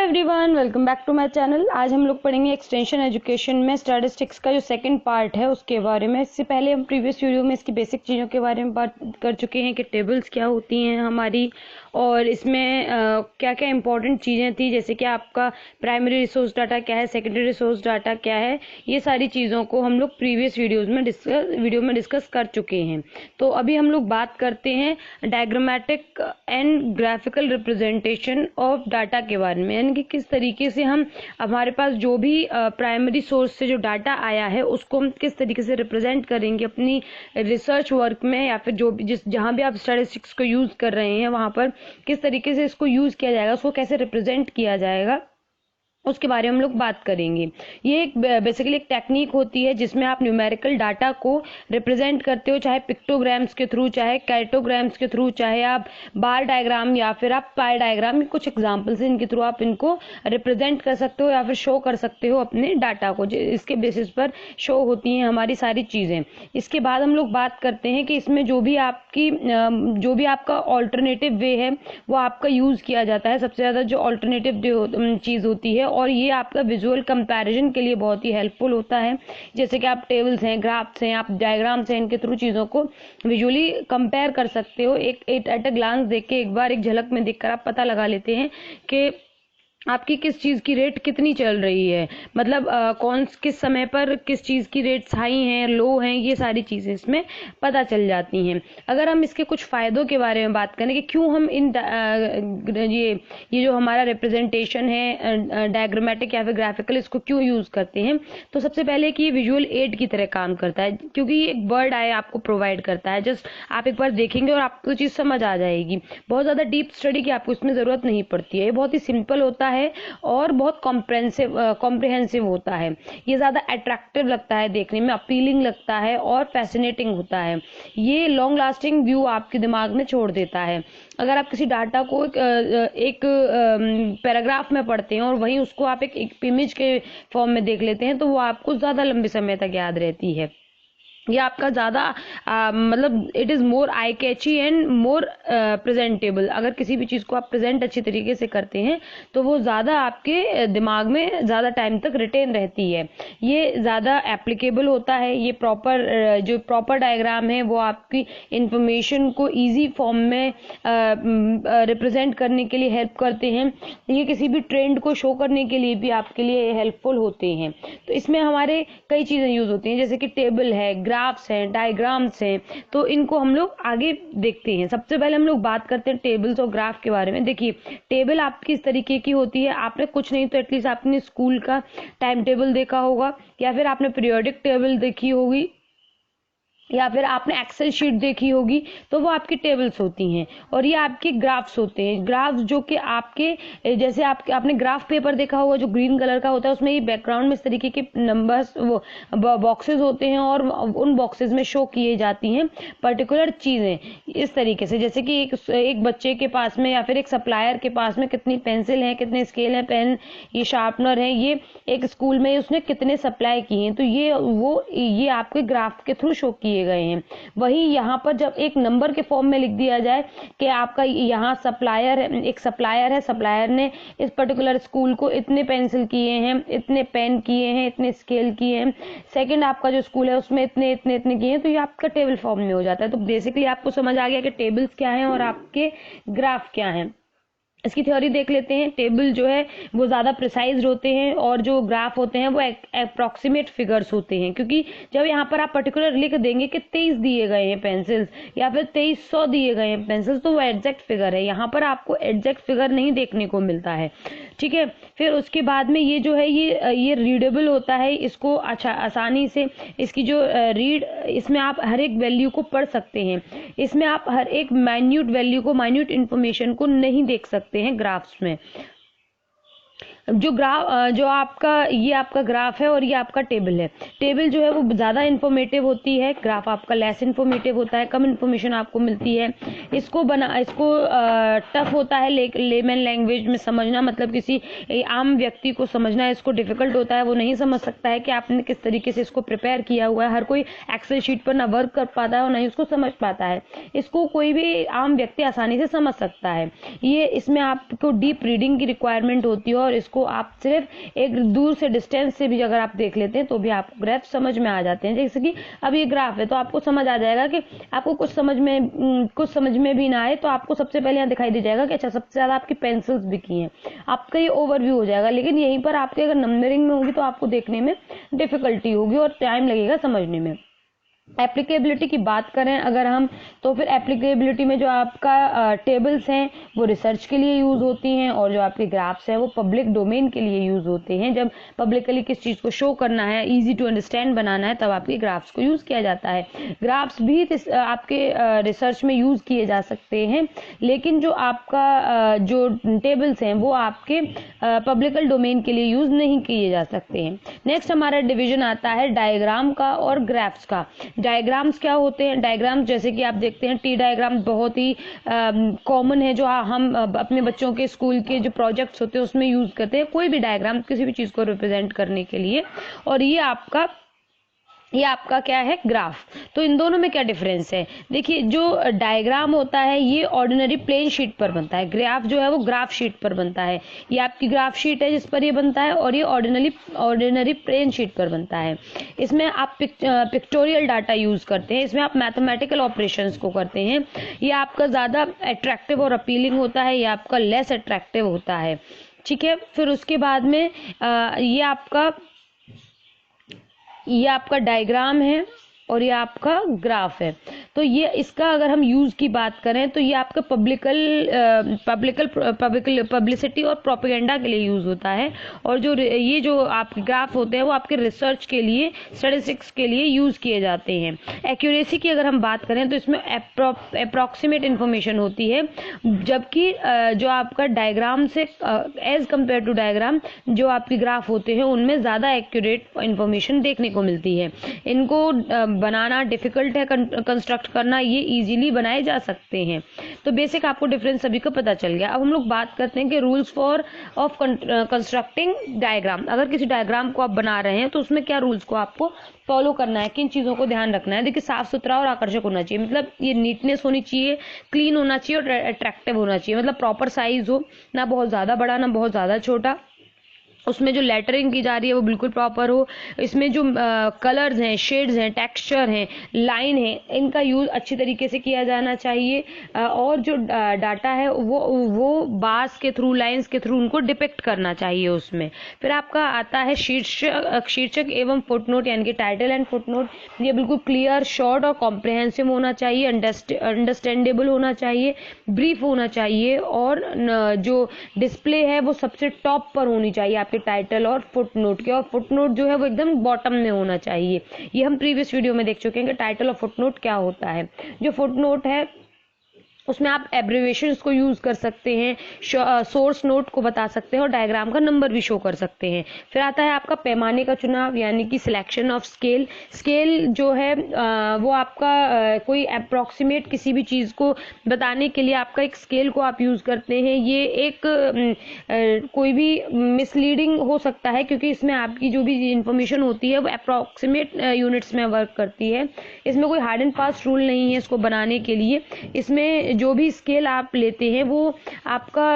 Everyone, welcome back to my channel. आज हम लोग पढ़ेंगे एक्सटेंशन एजुकेशन में स्टैटिस्टिक्स का जो सेकंड पार्ट है उसके बारे में। इससे पहले हम प्रीवियस वीडियो में इसकी बेसिक चीज़ों के बारे में बात कर चुके हैं कि टेबल्स क्या होती हैं हमारी, और इसमें क्या क्या इंपॉर्टेंट चीज़ें थी, जैसे कि आपका प्राइमरी रिसोर्स डाटा क्या है, सेकेंडरी रिसोर्स डाटा क्या है। ये सारी चीज़ों को हम लोग प्रीवियस वीडियो में डिस्कस कर चुके हैं। तो अभी हम लोग बात करते हैं diagrammatic and graphical representation of data के बारे में, यानी कि किस तरीके से हम हमारे पास जो भी प्राइमरी सोर्स से जो डाटा आया है उसको हम किस तरीके से रिप्रेजेंट करेंगे अपनी रिसर्च वर्क में, या फिर जो भी जहाँ भी आप स्टैटिस्टिक्स को यूज कर रहे हैं वहां पर किस तरीके से इसको यूज किया जाएगा, उसको कैसे रिप्रेजेंट किया जाएगा, उसके बारे में हम लोग बात करेंगे। ये एक बेसिकली एक टेक्निक होती है जिसमें आप न्यूमेरिकल डाटा को रिप्रेजेंट करते हो, चाहे पिक्टोग्राम्स के थ्रू, चाहे कैरेटोग्राम्स के थ्रू, चाहे आप बार डायग्राम या फिर आप पाई डायग्राम, कुछ एग्जांपल्स हैं इनके थ्रू आप इनको रिप्रेजेंट कर सकते हो या फिर शो कर सकते हो अपने डाटा को। इसके बेसिस पर शो होती हैं हमारी सारी चीज़ें। इसके बाद हम लोग बात करते हैं कि इसमें जो भी आपका ऑल्टरनेटिव वे है वो आपका यूज़ किया जाता है। सबसे ज़्यादा जो ऑल्टरनेटिव चीज़ होती है, और ये आपका विजुअल कंपैरिजन के लिए बहुत ही हेल्पफुल होता है। जैसे कि आप टेबल्स हैं, ग्राफ्स हैं, आप डायग्राम्स हैं, इनके थ्रू चीज़ों को विजुअली कंपेयर कर सकते हो। एक एट अ ग्लांस देख के, एक बार एक झलक में देखकर आप पता लगा लेते हैं कि आपकी किस चीज़ की रेट कितनी चल रही है, मतलब किस समय पर किस चीज़ की रेट्स हाई हैं, लो हैं, ये सारी चीज़ें इसमें पता चल जाती हैं। अगर हम इसके कुछ फ़ायदों के बारे में बात करें कि क्यों हम ये जो हमारा रिप्रेजेंटेशन है डायग्रामेटिक या फिर ग्राफिकल, इसको क्यों यूज़ करते हैं, तो सबसे पहले कि ये विजुअल एड की तरह काम करता है, क्योंकि ये एक बर्ड आई आपको प्रोवाइड करता है। जस्ट आप एक बार देखेंगे और आपको चीज़ समझ आ जाएगी। बहुत ज़्यादा डीप स्टडी की आपको इसमें ज़रूरत नहीं पड़ती है। ये बहुत ही सिंपल होता है और बहुत कॉम्प्रिहेंसिव होता है। ये ज्यादा अट्रैक्टिव लगता है, देखने में अपीलिंग लगता है और फैसिनेटिंग होता है। ये लॉन्ग लास्टिंग व्यू आपके दिमाग में छोड़ देता है। अगर आप किसी डाटा को एक पैराग्राफ में पढ़ते हैं और वहीं उसको आप एक इमेज के फॉर्म में देख लेते हैं तो वो आपको ज्यादा लंबे समय तक याद रहती है। ये आपका ज़्यादा मतलब it is more I Kainchi and more presentable. अगर किसी भी चीज़ को आप प्रेजेंट अच्छी तरीके से करते हैं तो वो ज़्यादा आपके दिमाग में ज़्यादा टाइम तक रिटेन रहती है। ये ज़्यादा एप्लीकेबल होता है। ये जो प्रॉपर डायग्राम है वो आपकी इंफॉर्मेशन को ईजी फॉर्म में रिप्रेजेंट करने के लिए हेल्प करते हैं। ये किसी भी ट्रेंड को शो करने के लिए भी आपके लिए हेल्पफुल होते हैं। तो इसमें हमारे कई चीज़ें यूज़ होती हैं, जैसे कि टेबल है, ग्राफ्स हैं, डायग्राम्स हैं, तो इनको हम लोग आगे देखते हैं। सबसे पहले हम लोग बात करते हैं टेबल्स और ग्राफ के बारे में। देखिए, टेबल आपकी इस तरीके की होती है, आपने कुछ नहीं तो एटलीस्ट आपने स्कूल का टाइम टेबल देखा होगा, या फिर आपने पीरियोडिक टेबल देखी होगी, या फिर आपने एक्सेल शीट देखी होगी, तो वो आपकी टेबल्स होती हैं। और ये आपके ग्राफ्स होते हैं। ग्राफ्स जो कि आपके जैसे आपने ग्राफ पेपर देखा होगा जो ग्रीन कलर का होता है, उसमें ये बैकग्राउंड में इस तरीके के नंबर्स, वो बॉक्सेस होते हैं और उन बॉक्सेस में शो किए जाती हैं पर्टिकुलर चीज़ें इस तरीके से। जैसे कि एक बच्चे के पास में या फिर एक सप्लायर के पास में कितनी पेंसिल है, कितने स्केल है, पेन, ये शार्पनर है, ये एक स्कूल में उसने कितने सप्लाई किए हैं, तो ये आपके ग्राफ के थ्रू शो किए गए हैं। वही यहाँ पर जब एक नंबर के फॉर्म में लिख दिया जाए कि आपका यहाँ एक सप्लायर है, सप्लायर ने इस पर्टिकुलर स्कूल को इतने पेंसिल किए हैं, इतने पेन किए हैं, इतने स्केल किए हैं, सेकंड आपका जो स्कूल है उसमें इतने इतने इतने किए हैं, तो ये आपका टेबल फॉर्म में हो जाता है। तो बेसिकली आपको समझ आ गया कि टेबल्स क्या हैं और आपके ग्राफ क्या हैं। इसकी थ्योरी देख लेते हैं। टेबल जो है वो ज़्यादा प्रिसाइज्ड होते हैं और जो ग्राफ होते हैं वो अप्रॉक्सीमेट फिगर्स होते हैं, क्योंकि जब यहाँ पर आप पर्टिकुलर लिख देंगे कि 23 दिए गए हैं पेंसिल्स या फिर 2300 दिए गए हैं पेंसिल्स, तो वो एग्जैक्ट फिगर है। यहाँ पर आपको एग्जैक्ट फिगर नहीं देखने को मिलता है, ठीक है। फिर उसके बाद में ये जो है ये रीडेबल होता है। इसको आसानी से इसकी जो इसमें आप हर एक वैल्यू को पढ़ सकते हैं। इसमें आप हर एक माइन्यूट वैल्यू को, माइन्यूट इंफॉर्मेशन को नहीं देख सकते हैं ग्राफ्स में। जो आपका ग्राफ है और ये आपका टेबल है। टेबल जो है वो ज़्यादा इन्फॉर्मेटिव होती है, ग्राफ आपका लेस इन्फॉर्मेटिव होता है, कम इन्फॉर्मेशन आपको मिलती है। इसको टफ होता है लेमन लैंग्वेज में समझना, मतलब किसी आम व्यक्ति को समझना इसको डिफिकल्ट होता है। वो नहीं समझ सकता है कि आपने किस तरीके से इसको प्रिपेयर किया हुआ है। हर कोई एक्सेल शीट पर ना वर्क कर पाता है और ना ही उसको समझ पाता है। इसको कोई भी आम व्यक्ति आसानी से समझ सकता है। इसमें आपको डीप रीडिंग की रिक्वायरमेंट होती है और और इसको आप सिर्फ एक दूर से डिस्टेंस से भी अगर आप देख लेते हैं तो भी आपको ग्राफ समझ में आ जाते हैं। जैसे कि अब ये ग्राफ है तो आपको समझ आ जाएगा कि आपको कुछ समझ में भी ना आए तो आपको सबसे पहले यहाँ दिखाई दे जाएगा कि अच्छा सबसे ज्यादा आपकी पेंसिल्स बिकी हैं, आपका ये ओवरव्यू हो जाएगा। लेकिन यहीं पर आपके अगर नंबरिंग में होगी तो आपको देखने में डिफिकल्टी होगी और टाइम लगेगा समझने में। एप्लीकेबिलिटी की बात करें अगर हम, तो फिर एप्लीकेबिलिटी में जो आपका टेबल्स हैं वो रिसर्च के लिए यूज होती हैं और जो आपके ग्राफ्स हैं वो पब्लिक डोमेन के लिए यूज होते हैं। जब पब्लिकली किस चीज को शो करना है, इजी टू अंडरस्टैंड बनाना है, तब आपके ग्राफ्स को यूज किया जाता है। ग्राफ्स भी आपके रिसर्च में यूज किए जा सकते हैं, लेकिन जो आपका जो टेबल्स हैं वो आपके पब्लिकल डोमेन के लिए यूज नहीं किए जा सकते हैं। नेक्स्ट हमारा डिवीजन आता है डायग्राम का और ग्राफ्स का। डायग्राम्स क्या होते हैं? डायग्राम्स जैसे कि आप देखते हैं टी डायग्राम बहुत ही कॉमन है, जो हम अपने बच्चों के स्कूल के जो प्रोजेक्ट्स होते हैं उसमें यूज करते हैं, कोई भी डायग्राम किसी भी चीज को रिप्रेजेंट करने के लिए। और ये आपका क्या है? ग्राफ। तो इन दोनों में क्या डिफरेंस है? देखिए, जो डायग्राम होता है ये ऑर्डिनरी प्लेन शीट पर बनता है, ग्राफ जो है वो ग्राफ शीट पर बनता है। ये आपकी ग्राफ शीट है जिस पर ये बनता है और ये ऑर्डिनरी प्लेन शीट पर बनता है। इसमें आप पिक्टोरियल डाटा यूज करते हैं, इसमें आप मैथमेटिकल ऑपरेशंस को करते हैं। ये आपका ज्यादा अट्रैक्टिव और अपीलिंग होता है, ये आपका लेस अट्रैक्टिव होता है। ठीक है, फिर उसके बाद में ये आपका डायग्राम है और ये आपका ग्राफ है। तो ये इसका अगर हम यूज की बात करें तो ये आपका पब्लिसिटी और प्रोपेगेंडा के लिए यूज होता है, और ये जो आपके ग्राफ होते हैं वो आपके रिसर्च के लिए, स्टैटिस्टिक्स के लिए यूज किए जाते हैं। एक्यूरेसी की अगर हम बात करें तो इसमें अप्रोक्सीमेट इंफॉर्मेशन होती है, जबकि जो आपका डायग्राम से एज कंपेयर टू डायग्राम जो आपके ग्राफ होते हैं उनमें ज्यादा एक्यूरेट इंफॉर्मेशन देखने को मिलती है। इनको बनाना डिफिकल्ट है, कंस्ट्रक्ट करना ये इजीली बनाए जा सकते हैं। तो बेसिक आपको डिफरेंस सभी को पता चल गया। अब हम लोग बात करते हैं कि रूल्स ऑफ कंस्ट्रक्टिंग डायग्राम। अगर किसी डायग्राम को आप बना रहे हैं तो उसमें क्या रूल्स को आपको फॉलो करना है, किन चीजों को ध्यान रखना है? देखिए, साफ सुथरा और आकर्षक होना चाहिए, मतलब ये नीटनेस होनी चाहिए, क्लीन होना चाहिए और अट्रैक्टिव होना चाहिए, मतलब प्रॉपर साइज हो, ना बहुत ज्यादा बड़ा ना बहुत ज्यादा छोटा। उसमें जो लेटरिंग की जा रही है वो बिल्कुल प्रॉपर हो। इसमें जो कलर्स हैं, शेड्स हैं, टेक्सचर हैं, लाइन है, इनका यूज अच्छी तरीके से किया जाना चाहिए। और जो डाटा है वो बार्स के थ्रू, लाइंस के थ्रू उनको डिपिक्ट करना चाहिए उसमें। फिर आपका आता है शीर्षक एवं फुटनोट, यानी कि टाइटल एंड फुटनोट। ये बिल्कुल क्लियर, शॉर्ट और कॉम्प्रिहेंसिव होना चाहिए, अंडरस्टैंडेबल होना चाहिए, ब्रीफ होना चाहिए, और जो डिस्प्ले है वो सबसे टॉप पर होनी चाहिए आपके टाइटल और फुटनोट के। और फुटनोट जो है वो एकदम बॉटम में होना चाहिए। ये हम प्रीवियस वीडियो में देख चुके हैं कि टाइटल और फुटनोट क्या होता है। जो फुटनोट है उसमें आप एब्रिविएशंस को यूज कर सकते हैं, सोर्स नोट को बता सकते हैं और डायग्राम का नंबर भी शो कर सकते हैं। फिर आता है आपका पैमाने का चुनाव, यानी कि सिलेक्शन ऑफ स्केल। स्केल जो है वो आपका कोई अप्रोक्सीमेट किसी भी चीज को बताने के लिए आपका एक स्केल को आप यूज करते हैं। ये एक कोई भी मिसलीडिंग हो सकता है, क्योंकि इसमें आपकी जो भी इंफॉर्मेशन होती है वो अप्रोक्सीमेट यूनिट्स में वर्क करती है। इसमें कोई हार्ड एंड फास्ट रूल नहीं है इसको बनाने के लिए। इसमें जो भी स्केल आप लेते हैं वो आपका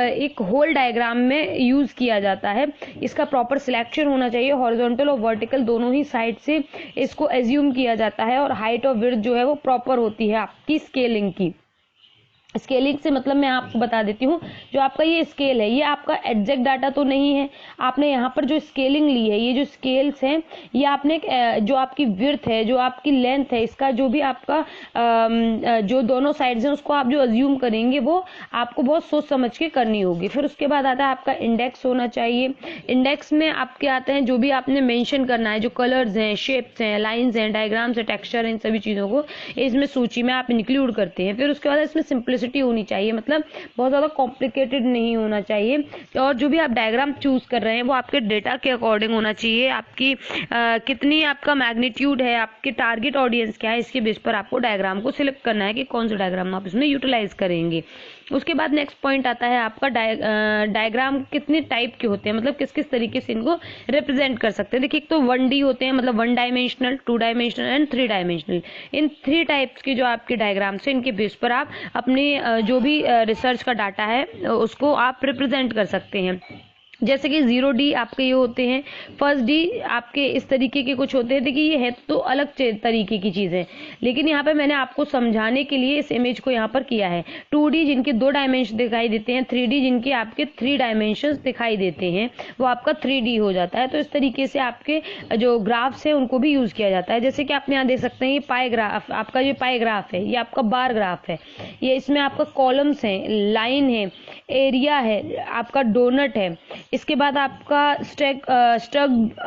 एक होल डायग्राम में यूज किया जाता है। इसका प्रॉपर सिलेक्शन होना चाहिए, हॉरिजॉन्टल और वर्टिकल दोनों ही साइड से इसको एज्यूम किया जाता है, और हाइट और विड्थ जो है वो प्रॉपर होती है आपकी स्केलिंग की। स्केलिंग से मतलब मैं आपको बता देती हूँ, जो आपका ये स्केल है ये आपका एग्जैक्ट डाटा तो नहीं है। आपने यहाँ पर जो स्केलिंग ली है, ये जो स्केल्स हैं ये आपने जो आपकी विड्थ है, जो आपकी लेंथ है, इसका जो भी आपका जो दोनों साइड्स हैं उसको आप जो अज्यूम करेंगे वो आपको बहुत सोच समझ के करनी होगी। फिर उसके बाद आता है आपका इंडेक्स होना चाहिए। इंडेक्स में आपके आते हैं जो भी आपने मेंशन करना है, जो कलर्स हैं, शेप्स हैं, लाइंस हैं, डायग्राम्स हैं, टेक्सचर हैं, इन सभी चीजों को इसमें सूची में आप इंक्लूड करते हैं। फिर उसके बाद इसमें सिंपलिसिटी होनी चाहिए, मतलब बहुत ज्यादा कॉम्प्लिकेटेड नहीं होना चाहिए। और जो भी आप डायग्राम चूज कर रहे हैं वो आपके डेटा के अकॉर्डिंग होना चाहिए। आपकी कितनी आपका मैग्नीट्यूड है, आपके टारगेट ऑडियंस क्या है, इसके बेस पर आपको डायग्राम को सिलेक्ट करना है कि कौन सा डायग्राम आप इसमें यूटिलाइज करेंगे। उसके बाद नेक्स्ट पॉइंट आता है आपका डायग्राम कितने टाइप के होते हैं, मतलब किस किस तरीके से इनको रिप्रेजेंट कर सकते हैं। देखिए एक तो 1D होते हैं, मतलब 1 dimensional, 2 dimensional and 3 dimensional. In 3 types के जो आपके डायग्राम्स हैं, इनके बेस पर आप अपने जो भी रिसर्च का डाटा है उसको आप रिप्रेजेंट कर सकते हैं। जैसे कि 0D आपके ये होते हैं, फर्स्ट D आपके इस तरीके के कुछ होते हैं। देखिए ये है तो अलग तरीके की चीज़ है, लेकिन यहाँ पे मैंने आपको समझाने के लिए इस इमेज को यहाँ पर किया है। 2D जिनके 2 डायमेंशन दिखाई देते हैं, 3D जिनके आपके 3 डायमेंशन दिखाई देते हैं, वो आपका 3D हो जाता है। तो इस तरीके से आपके जो ग्राफ्स हैं उनको भी यूज़ किया जाता है। जैसे कि आप यहाँ देख सकते हैं, ये पाई ग्राफ, आपका जो पाई ग्राफ है ये आपका बार ग्राफ है। ये इसमें आपका कॉलम्स हैं, लाइन है, एरिया है, आपका डोनट है। इसके बाद आपका स्टग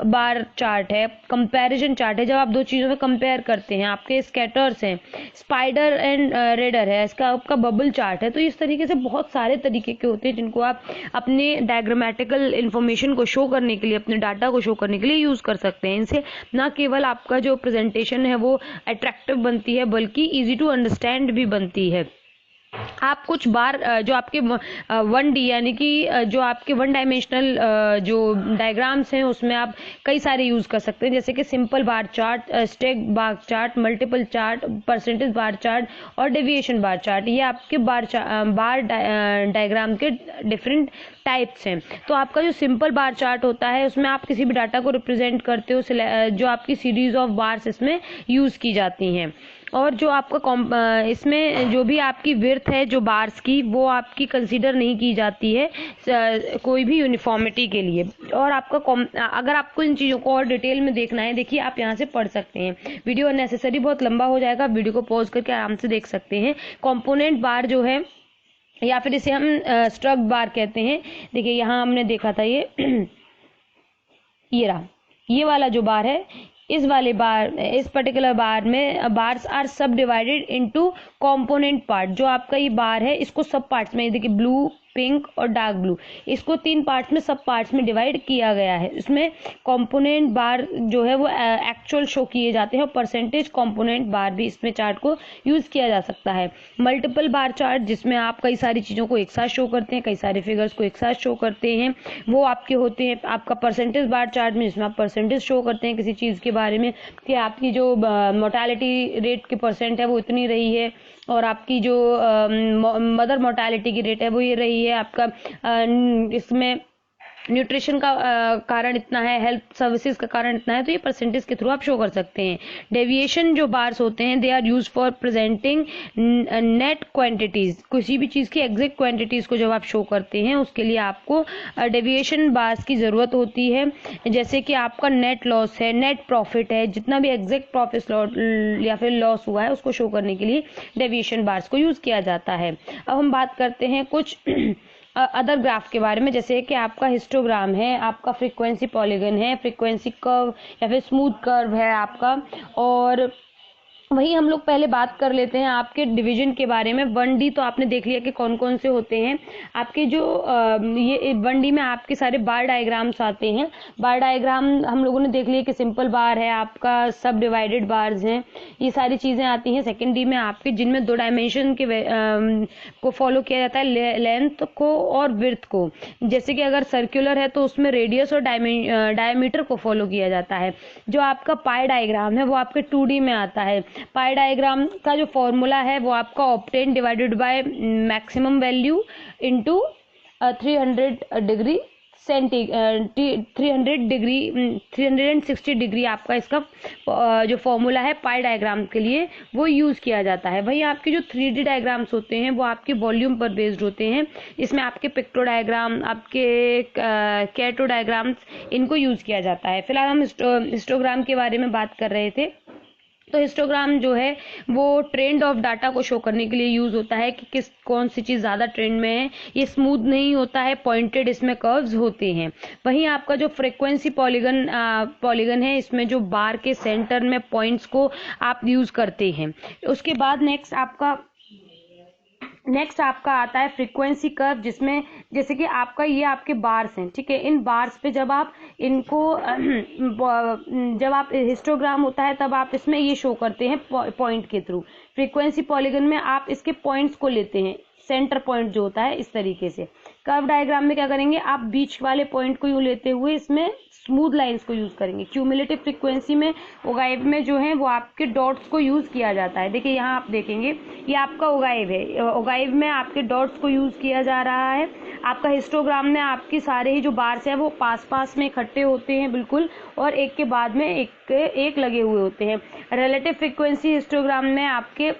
बार चार्ट है, कंपैरिजन चार्ट है, जब आप दो चीज़ों में कंपेयर करते हैं। आपके स्कैटर्स हैं, स्पाइडर एंड रेडर है, इसका आपका बबल चार्ट है। तो इस तरीके से बहुत सारे तरीके के होते हैं जिनको आप अपने डायग्रामेटिकल इन्फॉर्मेशन को शो करने के लिए, अपने डाटा को शो करने के लिए यूज़ कर सकते हैं। इनसे ना केवल आपका जो प्रेजेंटेशन है वो अट्रैक्टिव बनती है, बल्कि ईजी टू अंडरस्टैंड भी बनती है। आप कुछ बार जो आपके 1D यानी कि जो आपके 1 डायमेंशनल जो डायग्राम्स हैं उसमें आप कई सारे यूज़ कर सकते हैं, जैसे कि simple bar chart, stack bar chart, multiple chart, percentage bar chart और डेविएशन बार चार्ट। ये आपके बार डायग्राम के डिफरेंट टाइप्स हैं। तो आपका जो सिंपल बार चार्ट होता है उसमें आप किसी भी डाटा को रिप्रेजेंट करते हो, जो आपकी सीरीज ऑफ बार्स इसमें यूज़ की जाती हैं। और जो आपका इसमें जो भी आपकी विड्थ है जो बार्स की, वो आपकी कंसीडर नहीं की जाती है कोई भी यूनिफॉर्मिटी के लिए। और आपका अगर आपको इन चीज़ों को और डिटेल में देखना है, देखिए आप यहाँ से पढ़ सकते हैं। वीडियो अननेसेसरी बहुत लंबा हो जाएगा, वीडियो को पॉज करके आराम से देख सकते हैं। कंपोनेंट बार जो है, या फिर इसे हम स्ट्रक बार कहते हैं। देखिए यहाँ हमने देखा था ये रहा, ये वाला जो बार है, इस वाले बार, इस पर्टिकुलर बार में बार्स आर सब डिवाइडेड इनटू कंपोनेंट पार्ट। जो आपका ये बार है इसको सब पार्ट्स में, देखिए ब्लू, पिंक और डार्क ब्लू, इसको 3 पार्ट्स में, सब पार्ट्स में डिवाइड किया गया है। इसमें कंपोनेंट बार जो है वो एक्चुअल शो किए जाते हैं, और परसेंटेज कंपोनेंट बार भी इसमें चार्ट को यूज किया जा सकता है। मल्टीपल बार चार्ट जिसमें आप कई सारी चीज़ों को एक साथ शो करते हैं, कई सारे फिगर्स को एक साथ शो करते हैं, वो आपके होते हैं। आपका परसेंटेज बार चार्ट में जिसमें आप परसेंटेज शो करते हैं किसी चीज़ के बारे में, कि आपकी जो मोर्टेलिटी रेट की परसेंट है वो इतनी रही है, और आपकी जो मदर मोर्टेलिटी की रेट है वो ये रही है, आपका इसमें न्यूट्रिशन का कारण इतना है, हेल्थ सर्विसेज का कारण इतना है, तो ये परसेंटेज के थ्रू आप शो कर सकते हैं। डेविएशन जो बार्स होते हैं, they are use for presenting net quantities. किसी भी चीज़ की एग्जैक्ट क्वांटिटीज को जब आप शो करते हैं उसके लिए आपको डेविएशन बार्स की ज़रूरत होती है। जैसे कि आपका नेट लॉस है, नेट प्रॉफिट है, जितना भी एग्जैक्ट प्रॉफिट या फिर लॉस हुआ है उसको शो करने के लिए डेविएशन बार्स को यूज़ किया जाता है। अब हम बात करते हैं कुछ अदर ग्राफ के बारे में, जैसे कि आपका हिस्टोग्राम है, आपका फ्रीक्वेंसी पॉलीगन है, फ्रीक्वेंसी कर्व या फिर स्मूथ कर्व है आपका। और वही हम लोग पहले बात कर लेते हैं आपके डिवीजन के बारे में। 1D तो आपने देख लिया कि कौन कौन से होते हैं आपके। जो ये 1D में आपके सारे बार डायग्राम्स आते हैं। बार डायग्राम हम लोगों ने देख लिया कि सिंपल बार है, आपका सब डिवाइडेड बार्स हैं, ये सारी चीज़ें आती हैं। सेकेंड D में आपके जिनमें 2 डायमेंशन के को फॉलो किया जाता है, लेंथ को और विड्थ को। जैसे कि अगर सर्कुलर है तो उसमें रेडियस और डायमीटर को फॉलो किया जाता है। जो आपका पाई डायग्राम है वो आपके 2D में आता है। पाई डायग्राम का जो फॉर्मूला है वो आपका obtain divided by maximum value into 300 degree 360 degree आपका इसका जो फॉर्मूला है पाई डायग्राम के लिए वो यूज़ किया जाता है। वही आपके जो 3D डायग्राम्स होते हैं वो आपके वॉल्यूम पर बेस्ड होते हैं। इसमें आपके पिक्टो डायग्राम, आपके कैटो डायग्राम्स, इनको यूज़ किया जाता है। फिलहाल हम हिस्टोग्राम के बारे में बात कर रहे थे। तो हिस्टोग्राम जो है वो ट्रेंड ऑफ डाटा को शो करने के लिए यूज होता है कि कौन सी चीज़ ज़्यादा ट्रेंड में है। ये स्मूथ नहीं होता है, पॉइंटेड इसमें कर्व्स होते हैं। वहीं आपका जो फ्रीक्वेंसी पॉलीगन है, इसमें जो बार के सेंटर में पॉइंट्स को आप यूज करते हैं। उसके बाद नेक्स्ट आपका आता है फ्रीक्वेंसी कर्व, जिसमें जैसे कि आपका ये आपके बार्स हैं, ठीक है। इन बार्स पे जब आप इनको जब आप हिस्टोग्राम होता है तब आप इसमें ये शो करते हैं पॉइंट के थ्रू। फ्रीक्वेंसी पॉलीगन में आप इसके पॉइंट्स को लेते हैं। सेंटर पॉइंट जो होता है इस तरीके से। कर्व डायग्राम में क्या करेंगे, आप बीच वाले पॉइंट को यूं लेते हुए इसमें स्मूथ लाइंस को यूज करेंगे। क्यूमुलेटिव फ्रीक्वेंसी में ओगाइव में जो है वो आपके डॉट्स को यूज किया जाता है। देखिए यहाँ आप देखेंगे ये आपका ओगाइव है, ओगाइव में आपके डॉट्स को यूज किया जा रहा है। आपका हिस्टोग्राम में आपकी सारे ही जो बार्स है वो पास पास में इकट्ठे होते हैं बिल्कुल, और एक के बाद में एक लगे हुए होते हैं। रिलेटिव फ्रीक्वेंसी हिस्टोग्राम में आपके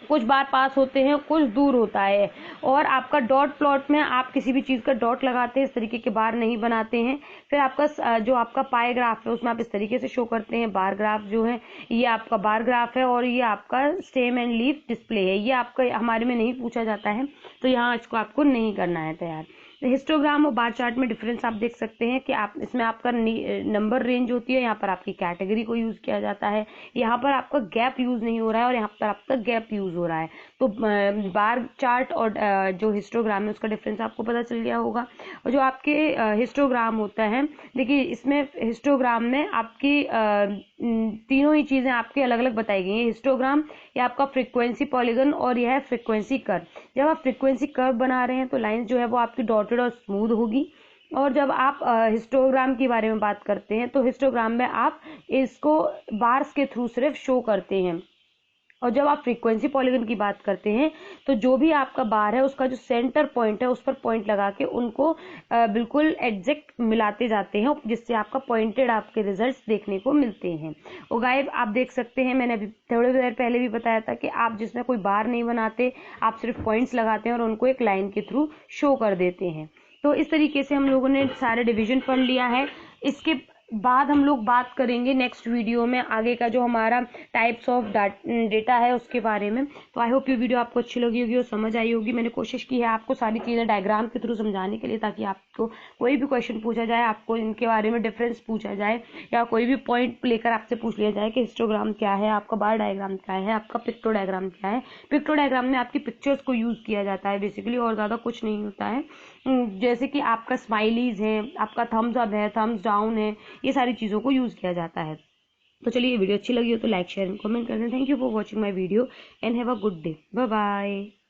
कुछ बार पास होते हैं, कुछ दूर होता है। और आपका डॉट प्लॉट में आप किसी भी चीज का डॉट लगाते हैं, इस तरीके के बार नहीं बनाते हैं। फिर आपका जो आपका पाई ग्राफ है उसमें आप इस तरीके से शो करते हैं। बार ग्राफ जो है ये आपका बार ग्राफ है, और ये आपका स्टेम एंड लीफ डिस्प्ले है। ये आपका हमारे में नहीं पूछा जाता है, तो यहाँ इसको आपको नहीं करना है तैयार। हिस्टोग्राम और बार चार्ट में डिफरेंस आप देख सकते हैं कि आप इसमें आपका नंबर रेंज होती है, यहाँ पर आपकी कैटेगरी को यूज किया जाता है, यहाँ पर आपका गैप यूज नहीं हो रहा है और यहाँ पर आपका गैप यूज हो रहा है। तो बार चार्ट और जो हिस्टोग्राम है उसका डिफरेंस आपको पता चल गया होगा। और जो आपके हिस्टोग्राम होता है, देखिए इसमें हिस्टोग्राम में आपकी तीनों ही चीजें आपकी अलग अलग बताई गई हैं। हिस्टोग्राम ये आपका फ्रीक्वेंसी पॉलीगन और यह है फ्रीक्वेंसी कर्व। जब आप फ्रीक्वेंसी कर्व बना रहे हैं तो लाइन जो है वो आपकी डॉटेड और स्मूथ होगी। और जब आप हिस्टोग्राम के बारे में बात करते हैं तो हिस्टोग्राम में आप इसको बार्स के थ्रू सिर्फ शो करते हैं। और जब आप फ्रीक्वेंसी पॉलीगन की बात करते हैं तो जो भी आपका बार है उसका जो सेंटर पॉइंट है उस पर पॉइंट लगा के उनको बिल्कुल एग्जैक्ट मिलाते जाते हैं, जिससे आपका पॉइंटेड आपके रिजल्ट्स देखने को मिलते हैं। ओगाइव आप देख सकते हैं, मैंने अभी थोड़ी देर पहले भी बताया था कि आप जिसमें कोई बार नहीं बनाते, आप सिर्फ पॉइंट्स लगाते हैं और उनको एक लाइन के थ्रू शो कर देते हैं। तो इस तरीके से हम लोगों ने सारे डिवीजन पढ़ लिया है। इसके बाद हम लोग बात करेंगे नेक्स्ट वीडियो में आगे का जो हमारा टाइप्स ऑफ डेटा है उसके बारे में। तो आई होप ये वीडियो आपको अच्छी लगी होगी और समझ आई होगी। मैंने कोशिश की है आपको सारी चीज़ें डायग्राम के थ्रू समझाने के लिए, ताकि आपको कोई भी क्वेश्चन पूछा जाए, आपको इनके बारे में डिफरेंस पूछा जाए, या कोई भी पॉइंट लेकर आपसे पूछ लिया जाए कि हिस्टोग्राम क्या है, आपका बार डायग्राम क्या है, आपका पिक्टो डायग्राम क्या है। पिक्टो डायग्राम में आपकी पिक्चर्स को यूज किया जाता है बेसिकली, और ज़्यादा कुछ नहीं होता है। जैसे कि आपका स्माइलीज है, आपका थम्स अप है, थम्स डाउन है, ये सारी चीज़ों को यूज किया जाता है। तो चलिए, ये वीडियो अच्छी लगी हो तो लाइक शेयर एंड कमेंट कर दें। Thank you for watching my video and have a good day. Bye bye.